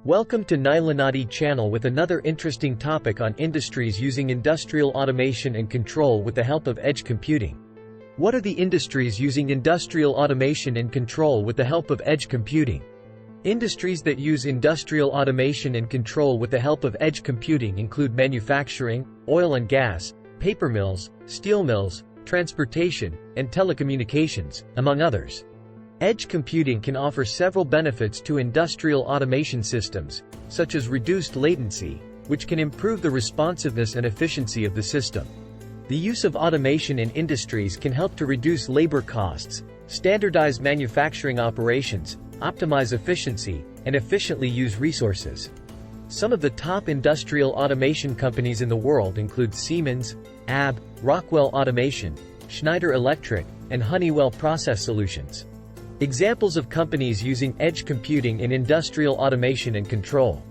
Welcome to Nilanadi channel with another interesting topic on industries using industrial automation and control with the help of edge computing. What are the industries using industrial automation and control with the help of edge computing? Industries that use industrial automation and control with the help of edge computing include manufacturing, oil and gas, paper mills, steel mills, transportation, and telecommunications, among others. Edge computing can offer several benefits to industrial automation systems, such as reduced latency, which can improve the responsiveness and efficiency of the system. The use of automation in industries can help to reduce labor costs, standardize manufacturing operations, optimize efficiency, and efficiently use resources. Some of the top industrial automation companies in the world include Siemens, AB, Rockwell Automation, Schneider Electric, and Honeywell Process Solutions. Examples of companies using edge computing in industrial automation and control.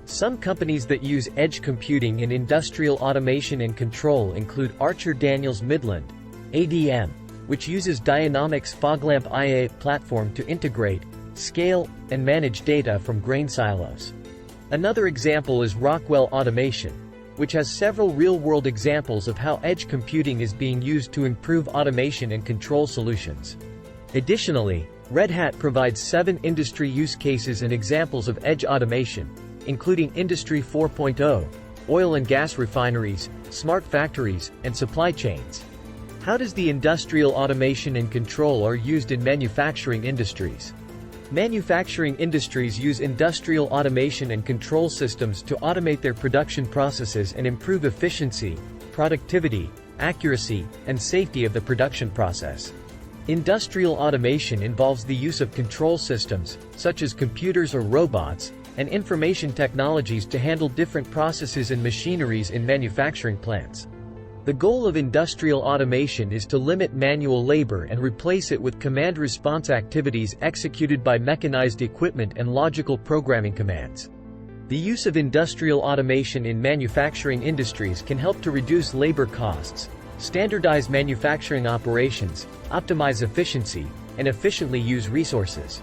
Some companies that use edge computing in industrial automation and control include Archer Daniels Midland, ADM, which uses Dynamics FogLamp IA platform to integrate, scale, and manage data from grain silos. Another example is Rockwell Automation, which has several real-world examples of how edge computing is being used to improve automation and control solutions. Additionally, Red Hat provides 7 industry use cases and examples of edge automation, including Industry 4.0, oil and gas refineries, smart factories, and supply chains. How does the industrial automation and control are used in manufacturing industries? Manufacturing industries use industrial automation and control systems to automate their production processes and improve efficiency, productivity, accuracy, and safety of the production process. Industrial automation involves the use of control systems, such as computers or robots, and information technologies to handle different processes and machineries in manufacturing plants. The goal of industrial automation is to limit manual labor and replace it with command response activities executed by mechanized equipment and logical programming commands. The use of industrial automation in manufacturing industries can help to reduce labor costs, standardize manufacturing operations, optimize efficiency, and efficiently use resources.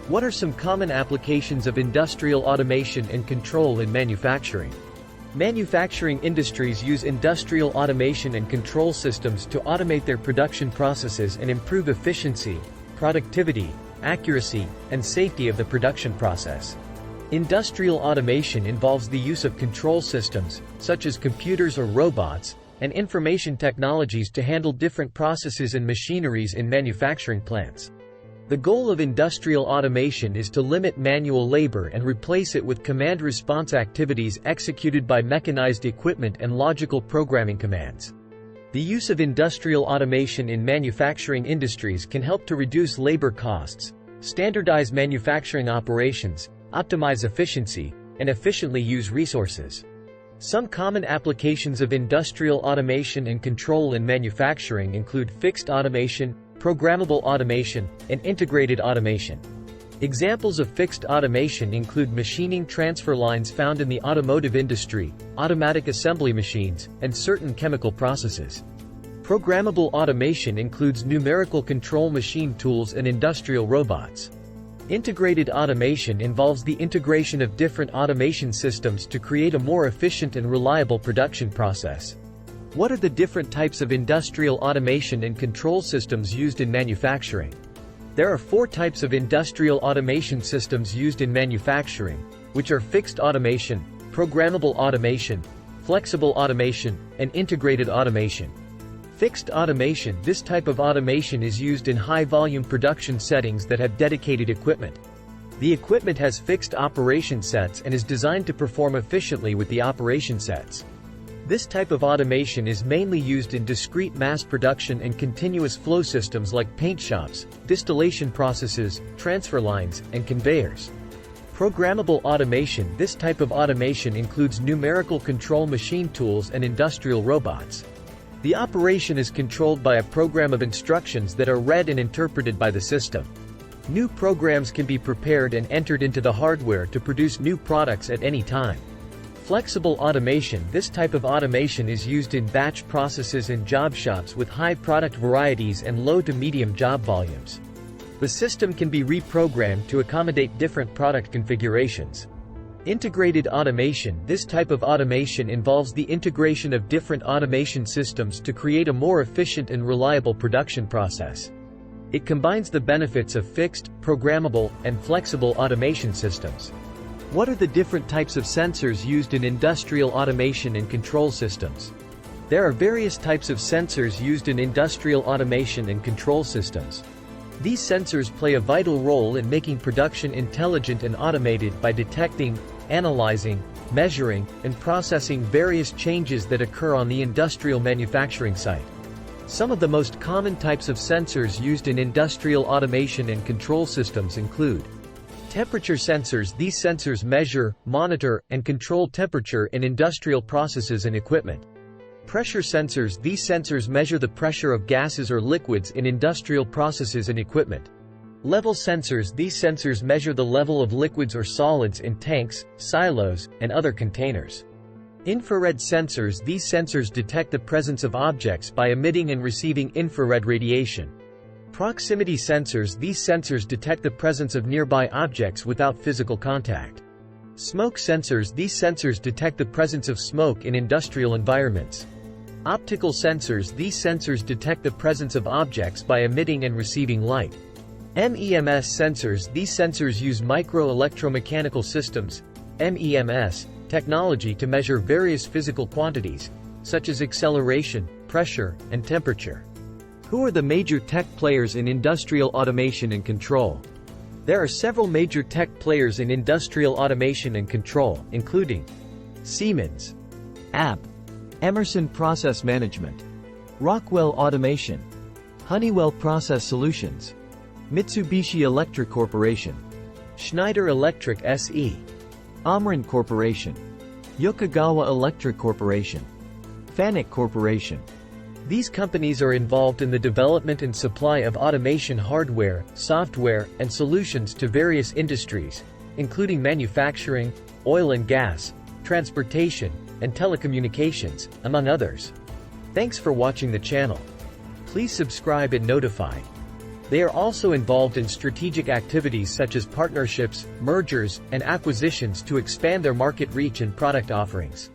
What are some common applications of industrial automation and control in manufacturing? Manufacturing industries use industrial automation and control systems to automate their production processes and improve efficiency, productivity, accuracy, and safety of the production process. Industrial automation involves the use of control systems, such as computers or robots, and information technologies to handle different processes and machineries in manufacturing plants. The goal of industrial automation is to limit manual labor and replace it with command response activities executed by mechanized equipment and logical programming commands. The use of industrial automation in manufacturing industries can help to reduce labor costs, standardize manufacturing operations, optimize efficiency, and efficiently use resources. Some common applications of industrial automation and control in manufacturing include fixed automation, programmable automation, and integrated automation. Examples of fixed automation include machining transfer lines found in the automotive industry, automatic assembly machines, and certain chemical processes. Programmable automation includes numerical control machine tools and industrial robots. Integrated automation involves the integration of different automation systems to create a more efficient and reliable production process. What are the different types of industrial automation and control systems used in manufacturing? There are 4 types of industrial automation systems used in manufacturing, which are fixed automation, programmable automation, flexible automation, and integrated automation. Fixed automation. This type of automation is used in high-volume production settings that have dedicated equipment. The equipment has fixed operation sets and is designed to perform efficiently with the operation sets. This type of automation is mainly used in discrete mass production and continuous flow systems like paint shops, distillation processes, transfer lines, and conveyors. Programmable automation. This type of automation includes numerical control machine tools and industrial robots. The operation is controlled by a program of instructions that are read and interpreted by the system. New programs can be prepared and entered into the hardware to produce new products at any time. Flexible automation. This type of automation is used in batch processes and job shops with high product varieties and low to medium job volumes. The system can be reprogrammed to accommodate different product configurations. Integrated automation. This type of automation involves the integration of different automation systems to create a more efficient and reliable production process. It combines the benefits of fixed, programmable, and flexible automation systems. What are the different types of sensors used in industrial automation and control systems? There are various types of sensors used in industrial automation and control systems. These sensors play a vital role in making production intelligent and automated by detecting, analyzing, measuring, and processing various changes that occur on the industrial manufacturing site. Some of the most common types of sensors used in industrial automation and control systems include temperature sensors. These sensors measure, monitor, and control temperature in industrial processes and equipment. Pressure sensors. These sensors measure the pressure of gases or liquids in industrial processes and equipment. Level sensors. These sensors measure the level of liquids or solids in tanks, silos, and other containers. Infrared sensors. These sensors detect the presence of objects by emitting and receiving infrared radiation. Proximity sensors. These sensors detect the presence of nearby objects without physical contact. Smoke sensors. These sensors detect the presence of smoke in industrial environments. Optical sensors. These sensors detect the presence of objects by emitting and receiving light. MEMS sensors. These sensors use micro-electromechanical systems, MEMS, technology to measure various physical quantities, such as acceleration, pressure, and temperature. Who are the major tech players in industrial automation and control? There are several major tech players in industrial automation and control, including Siemens, AB, Emerson Process Management, Rockwell Automation, Honeywell Process Solutions, Mitsubishi Electric Corporation, Schneider Electric SE, Omron Corporation, Yokogawa Electric Corporation, Fanuc Corporation. These companies are involved in the development and supply of automation hardware, software, and solutions to various industries, including manufacturing, oil and gas, transportation, and telecommunications, among others. Thanks for watching the channel. Please subscribe and notify. They are also involved in strategic activities such as partnerships, mergers, and acquisitions to expand their market reach and product offerings.